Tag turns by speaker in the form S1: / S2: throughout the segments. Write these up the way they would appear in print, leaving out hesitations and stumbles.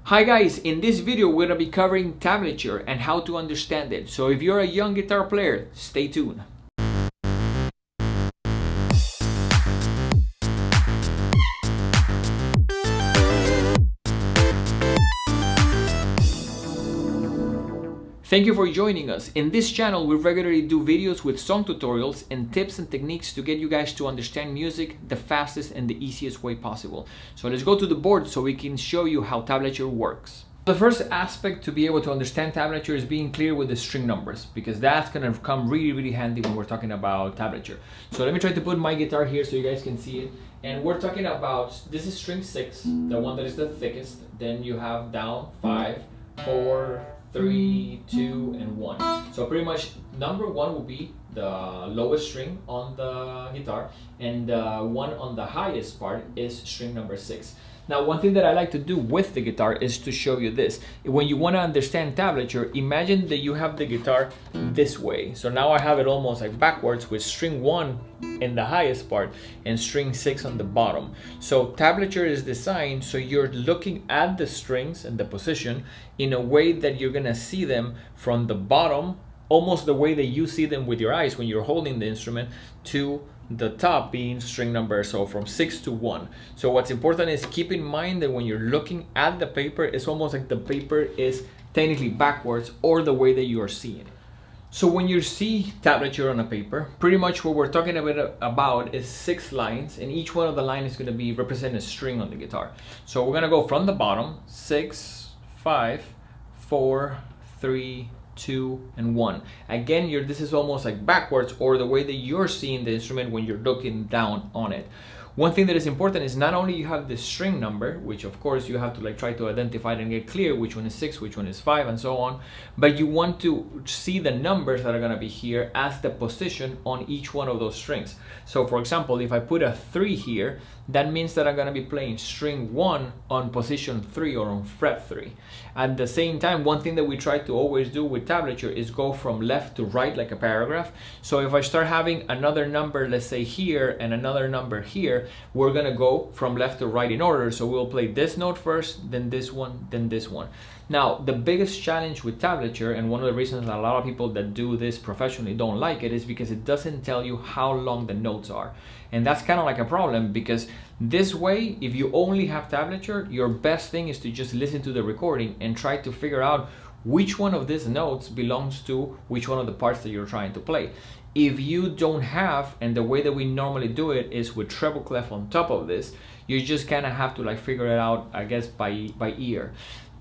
S1: Hi guys, in this video we're going to be covering tablature and how to understand it. So if you're a young guitar player, stay tuned. Thank you for joining us. In this channel, we regularly do videos with song tutorials and tips and techniques to get you guys to understand music the fastest and the easiest way possible. So let's go to the board so we can show you how tablature works. The first aspect to be able to understand tablature is being clear with the string numbers, because that's going to come really handy when we're talking about tablature. So let me try to put my guitar here so you guys can see it. And we're talking about, this is string 6, the one that is the thickest. Then you have down 5, 4, 3, 2, and 1. So pretty much number 1 will be the lowest string on the guitar, and the one on the highest part is string number 6. Now, one thing that I like to do with the guitar is to show you this. When you want to understand tablature, imagine that you have the guitar this way. So now I have it almost like backwards with string 1 in the highest part and string 6 on the bottom. So tablature is designed so you're looking at the strings and the position in a way that you're gonna see them from the bottom, almost the way that you see them with your eyes when you're holding the instrument, to the top being string number, so from 6 to 1. So what's important is keep in mind that when you're looking at the paper, it's almost like the paper is technically backwards or the way that you are seeing it. So when you see tablature on a paper, pretty much what we're talking about is 6 lines, and each one of the lines is going to be represent a string on the guitar. So we're going to go from the bottom, 6, 5, 4, 3, 2, and 1. Again, this is almost like backwards or the way that you're seeing the instrument when you're looking down on it. One thing that is important is not only you have the string number, which of course you have to try to identify and get clear which one is 6, which one is 5, and so on, but you want to see the numbers that are going to be here as the position on each one of those strings. So for example, if I put a 3 here, that means that I'm going to be playing string 1 on position 3 or on fret 3. At the same time, one thing that we try to always do with tablature is go from left to right like a paragraph. So if I start having another number, let's say here, and another number here, we're going to go from left to right in order. So we'll play this note first, then this one, then this one. Now, the biggest challenge with tablature, and one of the reasons that a lot of people that do this professionally don't like it, is because it doesn't tell you how long the notes are. And that's kind of like a problem, because this way, if you only have tablature, your best thing is to just listen to the recording and try to figure out which one of these notes belongs to which one of the parts that you're trying to play. If you don't have, and the way that we normally do it is with treble clef on top of this, you just kind of have to figure it out, I guess, by ear.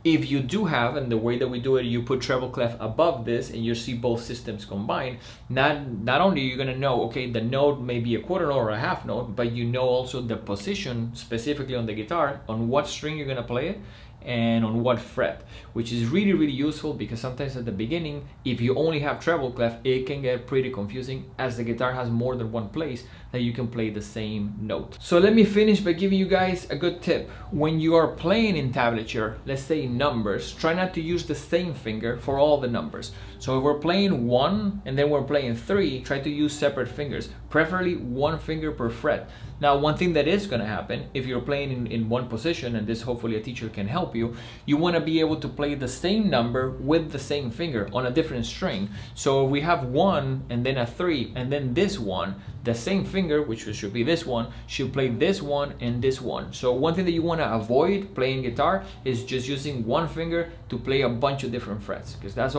S1: If you do have, and the way that we do it, you put treble clef above this and you see both systems combined, not only are you going to know, okay, the note may be a quarter note or a half note, but you know also the position specifically on the guitar, on what string you're going to play it and on what fret, which is really useful, because sometimes at the beginning, if you only have treble clef, it can get pretty confusing, as the guitar has more than one place that you can play the same note. So let me finish by giving you guys a good tip. When you are playing in tablature, let's say numbers, try not to use the same finger for all the numbers. So if we're playing 1 and then we're playing 3, try to use separate fingers, preferably 1 finger per fret. Now, one thing that is going to happen if you're playing in one position, and this hopefully a teacher can help you want to be able to play the same number with the same finger on a different string. So if we have 1 and then a 3 and then this one, the same finger, which should be this one, should play this one and this one. So one thing that you want to avoid playing guitar is just using one finger to play a bunch of different frets, because that's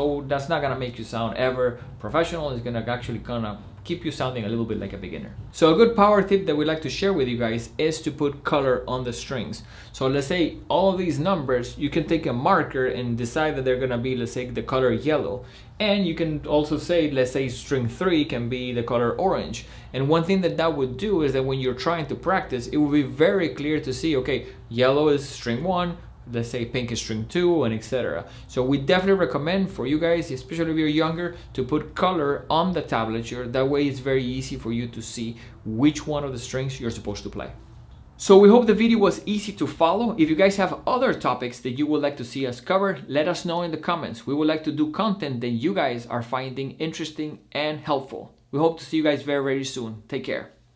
S1: not going to make you sound ever professional. It's going to actually kind of keep you sounding a little bit like a beginner. So a good power tip that we like to share with you guys is to put color on the strings. So let's say all of these numbers, you can take a marker and decide that they're gonna be, let's say, the color yellow. And you can also say, let's say string 3 can be the color orange. And one thing that would do is that when you're trying to practice, it will be very clear to see, okay, yellow is string 1, let's say pink is string 2, and etc. So we definitely recommend for you guys, especially if you're younger, to put color on the tablature. That way it's very easy for you to see which one of the strings you're supposed to play. So we hope the video was easy to follow. If you guys have other topics that you would like to see us cover, let us know in the comments. We would like to do content that you guys are finding interesting and helpful. We hope to see you guys very soon. Take care.